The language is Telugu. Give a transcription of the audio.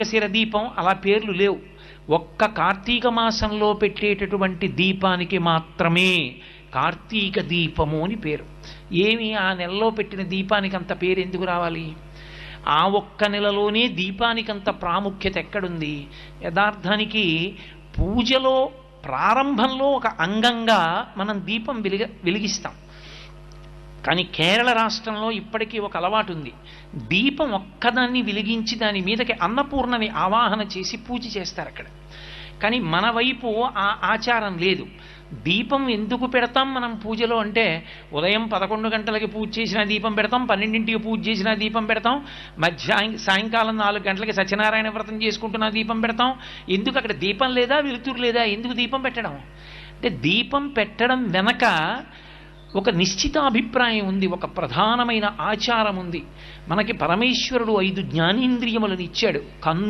మార్గశిర దీపం అలా పేర్లు లేవు. ఒక్క కార్తీక మాసంలో పెట్టేటటువంటి దీపానికి మాత్రమే కార్తీక దీపము అని పేరు. ఏమి ఆ నెలలో పెట్టిన దీపానికి అంత పేరు ఎందుకు రావాలి? ఆ ఒక్క నెలలోనే దీపానికి అంత ప్రాముఖ్యత ఎక్కడుంది? యథార్థానికి పూజలో ప్రారంభంలో ఒక అంగంగా మనం దీపం వెలిగిస్తాం. కానీ కేరళ రాష్ట్రంలో ఇప్పటికీ ఒక అలవాటు ఉంది. దీపం ఒక్కదాన్ని వెలిగించి దాని మీదకి అన్నపూర్ణని ఆవాహన చేసి పూజ చేస్తారు అక్కడ. కానీ మన వైపు ఆ ఆచారం లేదు. దీపం ఎందుకు పెడతాం మనం పూజలో అంటే, ఉదయం 11 గంటలకి పూజ చేసిన దీపం పెడతాం, 12ంటికి పూజ చేసిన దీపం పెడతాం, సాయంకాలం 4 గంటలకి సత్యనారాయణ వ్రతం చేసుకుంటున్న దీపం పెడతాం. ఎందుకు అక్కడ దీపం లేదా, వెలుతురు లేదా? ఎందుకు దీపం పెట్టడం? అంటే దీపం పెట్టడం వెనక ఒక నిశ్చిత అభిప్రాయం ఉంది, ఒక ప్రధానమైన ఆచారం ఉంది. మనకి పరమేశ్వరుడు 5 జ్ఞానేంద్రియములను ఇచ్చాడు: కన్ను,